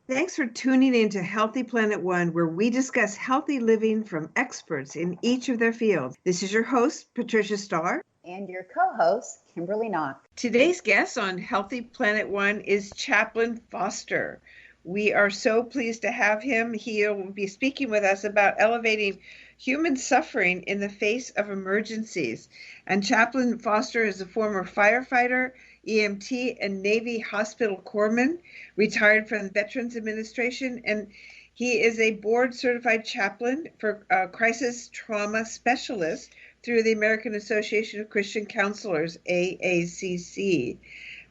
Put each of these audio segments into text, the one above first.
Thanks for tuning in to Healthy Planet One, where we discuss healthy living from experts in each of their fields. This is your host, Patricia Starr. And your co-host, Kimberly Knock. Today's guest on Healthy Planet One is Chaplain Foster. We are so pleased to have him. He'll be speaking with us about elevating human suffering in the face of emergencies. And Chaplain Foster is a former firefighter, EMT, and Navy Hospital Corpsman, retired from the Veterans Administration, and he is a board-certified chaplain for crisis trauma specialist through the American Association of Christian Counselors, AACC,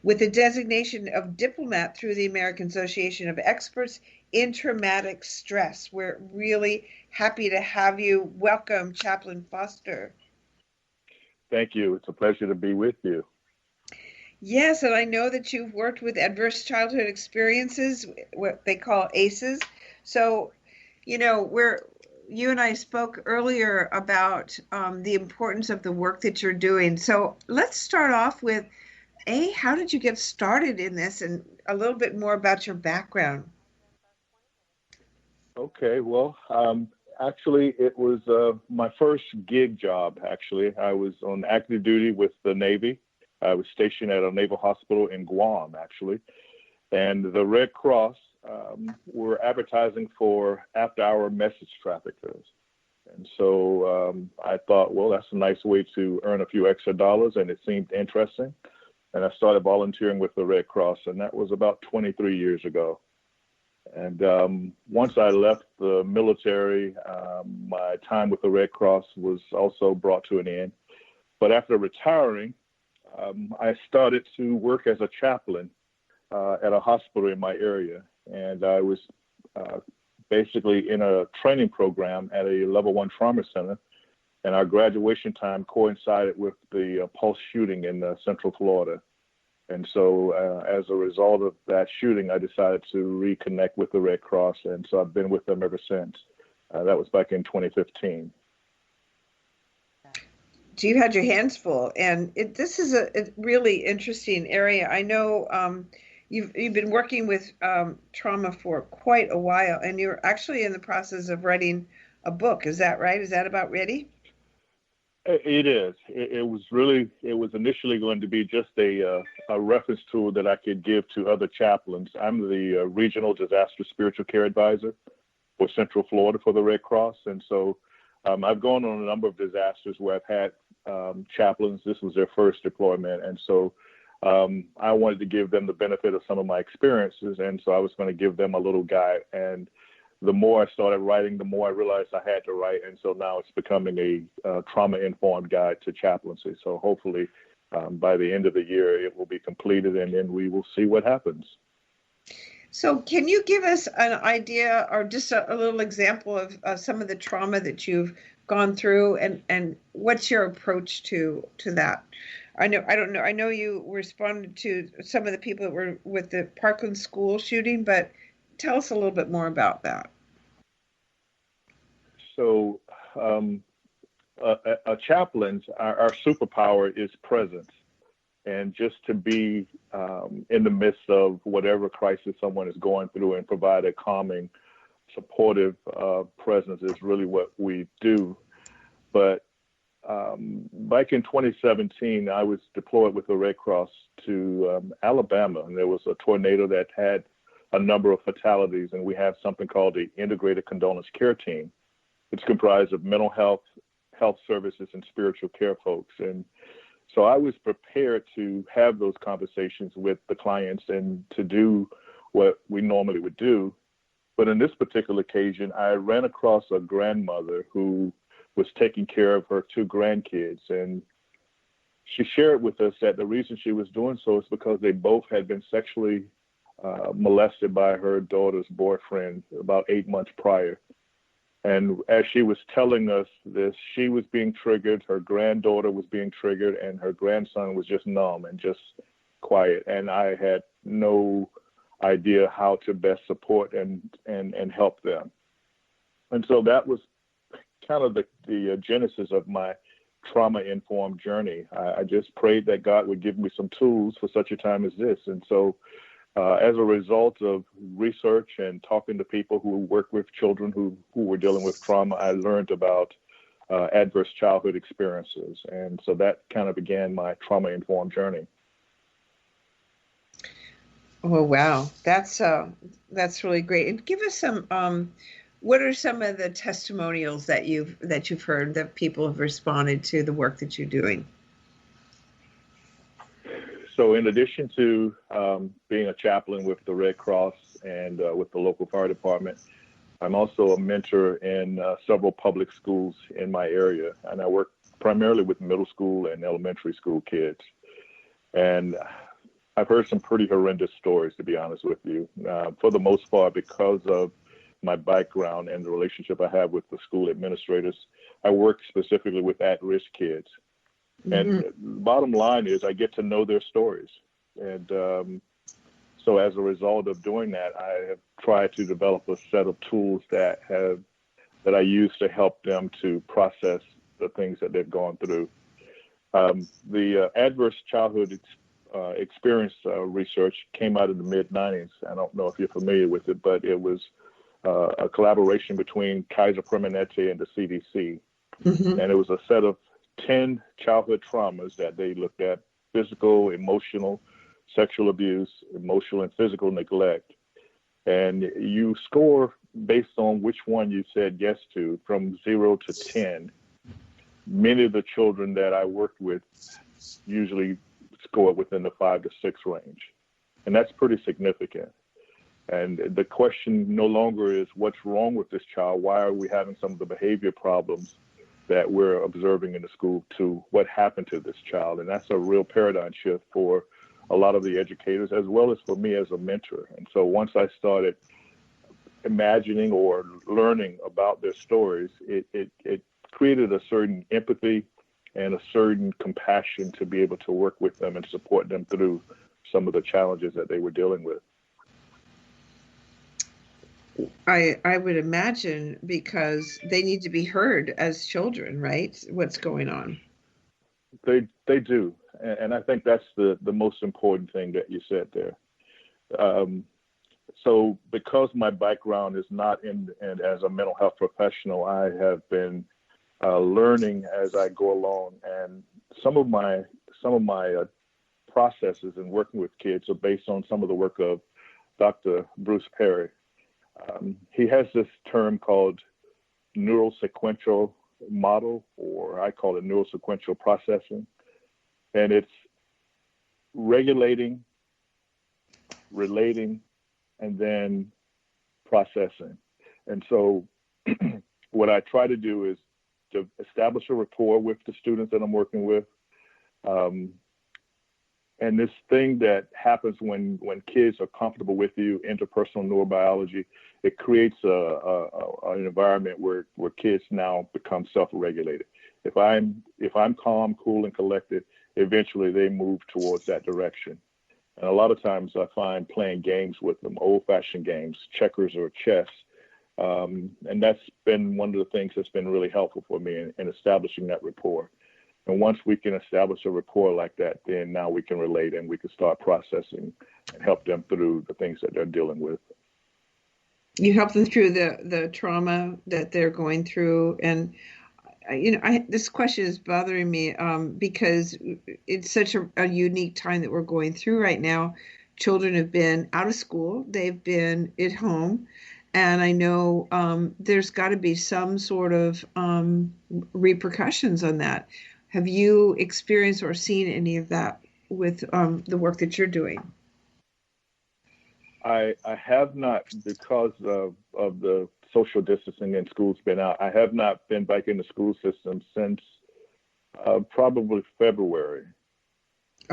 with the designation of Diplomat through the American Association of Experts in Traumatic Stress. We're really happy to have you. Welcome, Chaplain Foster. Thank you. It's a pleasure to be with you. Yes, and I know that you've worked with adverse childhood experiences, what they call ACEs. So, you and I spoke earlier about the importance of the work that you're doing. So let's start off with, how did you get started in this, and a little bit more about your background? Okay, well, actually, it was my first gig job, actually. I was on active duty with the Navy. I was stationed at a naval hospital in Guam, actually. And the Red Cross were advertising for after-hour message traffickers. And so I thought, well, that's a nice way to earn a few extra dollars, and it seemed interesting. And I started volunteering with the Red Cross, and that was about 23 years ago. And once I left the military, my time with the Red Cross was also brought to an end. But after retiring, I started to work as a chaplain at a hospital in my area. And I was basically in a training program at a level 1 trauma center. And our graduation time coincided with the Pulse shooting in Central Florida. And so as a result of that shooting, I decided to reconnect with the Red Cross. And so I've been with them ever since. That was back in 2015. So you had your hands full. And this is a really interesting area. I know you've been working with trauma for quite a while, and you're actually in the process of writing a book. Is that right? Is that about ready? It is. It was initially going to be just a reference tool that I could give to other chaplains. I'm the regional disaster spiritual care advisor for Central Florida for the Red Cross. And so I've gone on a number of disasters where I've had chaplains. This was their first deployment. And so I wanted to give them the benefit of some of my experiences. And so I was going to give them a little guide. And the more I started writing, the more I realized I had to write. And so now it's becoming a trauma-informed guide to chaplaincy. So hopefully by the end of the year, it will be completed, and then we will see what happens. So can you give us an idea or just a little example of some of the trauma that you've gone through, and what's your approach to that? I know you responded to some of the people that were with the Parkland school shooting, but tell us a little bit more about that. So a chaplain's, our superpower is presence. And just to be in the midst of whatever crisis someone is going through and provide a calming, supportive presence is really what we do. But back in 2017, I was deployed with the Red Cross to Alabama, and there was a tornado that had a number of fatalities, and we have something called the Integrated Condolence Care Team. It's comprised of mental health, health services, and spiritual care folks. And so I was prepared to have those conversations with the clients and to do what we normally would do. But in this particular occasion, I ran across a grandmother who was taking care of her 2 grandkids. And she shared with us that the reason she was doing so is because they both had been sexually molested by her daughter's boyfriend about 8 months prior. And as she was telling us this, she was being triggered, her granddaughter was being triggered, and her grandson was just numb and just quiet. And I had no idea how to best support and help them. And so that was kind of the genesis of my trauma-informed journey. I just prayed that God would give me some tools for such a time as this. And so As a result of research and talking to people who work with children who were dealing with trauma, I learned about adverse childhood experiences. And so that kind of began my trauma informed journey. Oh, wow. That's really great. And give us some, what are some of the testimonials that you've heard that people have responded to the work that you're doing? So in addition to being a chaplain with the Red Cross and with the local fire department, I'm also a mentor in several public schools in my area. And I work primarily with middle school and elementary school kids. And I've heard some pretty horrendous stories, to be honest with you. For the most part, because of my background and the relationship I have with the school administrators, I work specifically with at-risk kids. And bottom line is I get to know their stories. And so as a result of doing that, I have tried to develop a set of tools that I use to help them to process the things that they've gone through. The adverse childhood experience research came out in the mid-90s. I don't know if you're familiar with it, but it was a collaboration between Kaiser Permanente and the CDC. And it was a set of 10 childhood traumas that they looked at: physical, emotional, sexual abuse, emotional and physical neglect. And you score based on which one you said yes to, from 0 to 10. Many of the children that I worked with usually score within the 5 to 6 range. And that's pretty significant. And the question no longer is what's wrong with this child? Why are we having some of the behavior problems that we're observing in the school, to what happened to this child? And that's a real paradigm shift for a lot of the educators, as well as for me as a mentor. And so once I started imagining or learning about their stories, it created a certain empathy and a certain compassion to be able to work with them and support them through some of the challenges that they were dealing with. I would imagine, because they need to be heard as children, right? What's going on? They do. And I think that's the most important thing that you said there. So because my background is not in as a mental health professional, I have been learning as I go along. And some of my processes in working with kids are based on some of the work of Dr. Bruce Perry. He has this term called neurosequential model, or I call it neurosequential processing. And it's regulating, relating, and then processing. And so what I try to do is to establish a rapport with the students that I'm working with. And this thing that happens when kids are comfortable with you, interpersonal neurobiology, it creates an environment where kids now become self-regulated. If I'm calm, cool, and collected, eventually they move towards that direction. And a lot of times I find playing games with them, old-fashioned games, checkers or chess. And that's been one of the things that's been really helpful for me in establishing that rapport. And once we can establish a rapport like that, then now we can relate and we can start processing and help them through the things that they're dealing with. You help them through the trauma that they're going through. And, this question is bothering me because it's such a unique time that we're going through right now. Children have been out of school. They've been at home. And I know there's got to be some sort of repercussions on that. Have you experienced or seen any of that with the work that you're doing? I have not, because of the social distancing and school's been out. I have not been back in the school system since probably February.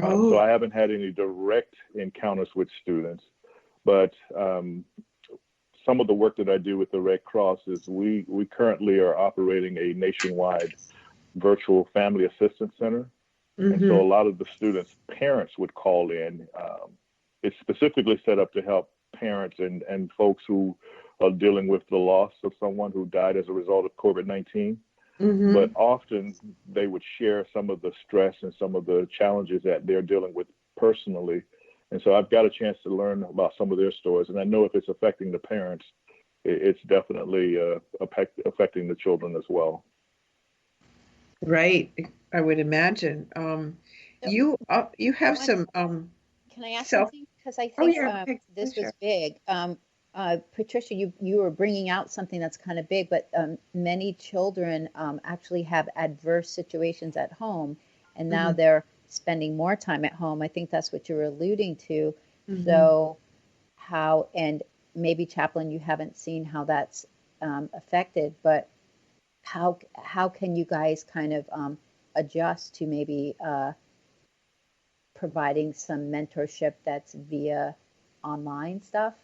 So I haven't had any direct encounters with students, but some of the work that I do with the Red Cross is we currently are operating a nationwide virtual family assistance center. And so a lot of the students' parents would call in. It's specifically set up to help parents and folks who are dealing with the loss of someone who died as a result of COVID-19. But often they would share some of the stress and some of the challenges that they're dealing with personally. And so I've got a chance to learn about some of their stories. And I know if it's affecting the parents, it's definitely affecting the children as well. Right, I would imagine. You have some Can I ask self. something? Because I Oh think yeah, this was sure. big. Patricia, you were bringing out something that's kind of big, but many children actually have adverse situations at home, and now Mm-hmm. they're spending more time at home. I think that's what you're alluding to. Mm-hmm. So how, and maybe Chaplain, you haven't seen how that's affected, but how can you guys kind of adjust to maybe providing some mentorship that's via online stuff?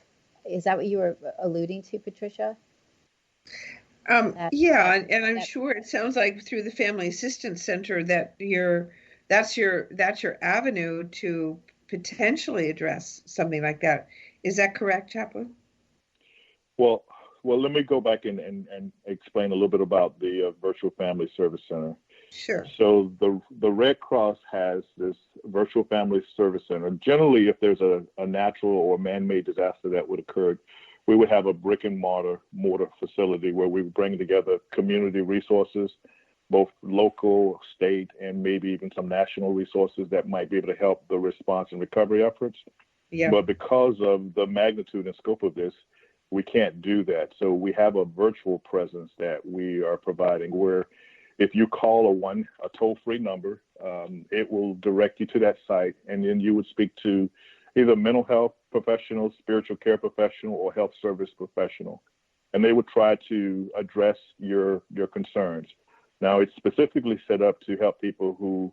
Is that what you were alluding to, Patricia? That, Yeah, that, and I'm that, sure it sounds like through the Family Assistance Center that that's your avenue to potentially address something like that. Is that correct, Chaplain? Well, let me go back and explain a little bit about the Virtual Family Service Center. Sure. So the Red Cross has this Virtual Family Service Center. Generally, if there's a natural or man-made disaster that would occur, we would have a brick and mortar facility where we bring together community resources, both local, state, and maybe even some national resources that might be able to help the response and recovery efforts. Yeah. But because of the magnitude and scope of this, we can't do that. So we have a virtual presence that we are providing where if you call a toll-free number, it will direct you to that site, and then you would speak to either mental health professional, spiritual care professional, or health service professional, and they would try to address your concerns. Now, it's specifically set up to help people who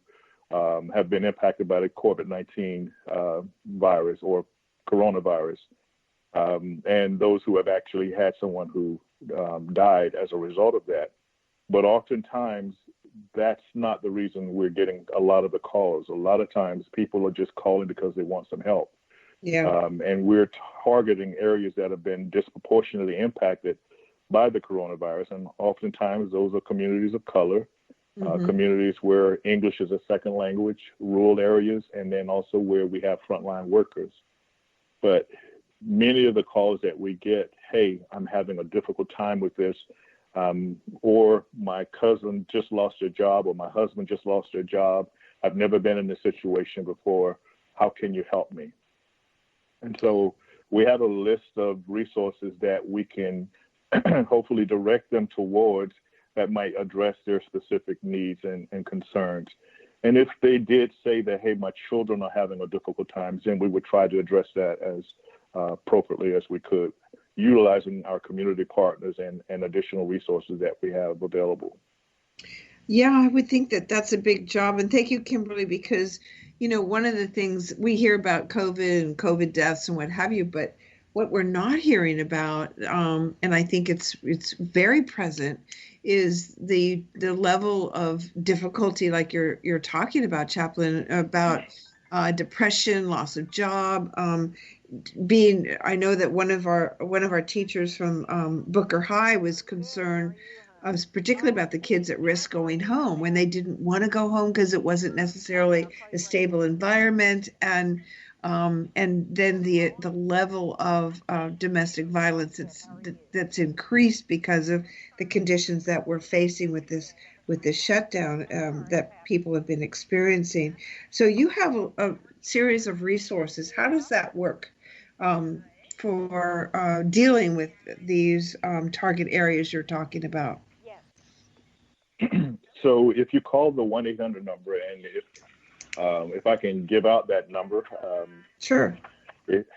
have been impacted by the COVID-19 virus or coronavirus, and those who have actually had someone who died as a result of that. But oftentimes, that's not the reason we're getting a lot of the calls. A lot of times, people are just calling because they want some help. Yeah. And we're targeting areas that have been disproportionately impacted by the coronavirus. And oftentimes, those are communities of color, Mm-hmm. communities where English is a second language, rural areas, and then also where we have frontline workers. But many of the calls that we get, hey, I'm having a difficult time with this. Or my cousin just lost their job, or my husband just lost their job. I've never been in this situation before. How can you help me? And so we have a list of resources that we can hopefully direct them towards that might address their specific needs and concerns. And if they did say that, hey, my children are having a difficult time, then we would try to address that as appropriately as we could, utilizing our community partners and additional resources that we have available. Yeah, I would think that that's a big job. And thank you, Kimberly, because, one of the things we hear about COVID and COVID deaths and what have you, but what we're not hearing about, and I think it's very present, is the level of difficulty, like you're talking about, Chaplain, about depression, loss of job, I know that one of our teachers from Booker High was concerned, particularly about the kids at risk going home when they didn't want to go home because it wasn't necessarily a stable environment, and then the level of domestic violence that's increased because of the conditions that we're facing with this shutdown that people have been experiencing. So you have a series of resources. How does that work? For dealing with these target areas you're talking about? So if you call the 1-800 number, and if I can give out that number, Sure. It's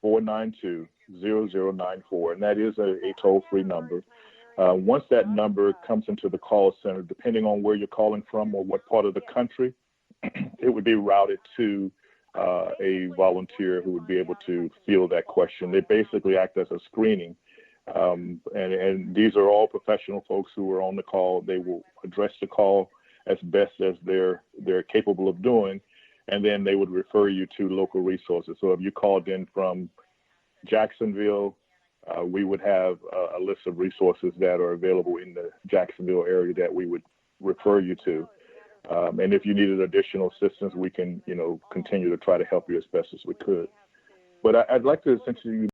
833-492-0094, and that is a toll-free number. Once that number comes into the call center, depending on where you're calling from or what part of the country, it would be routed to a volunteer who would be able to field that question. They basically act as a screening. And these are all professional folks who are on the call. They will address the call as best as they're capable of doing, and then they would refer you to local resources. So if you called in from Jacksonville, we would have a list of resources that are available in the Jacksonville area that we would refer you to. And if you needed additional assistance, we can, continue to try to help you as best as we could. But I'd like to essentially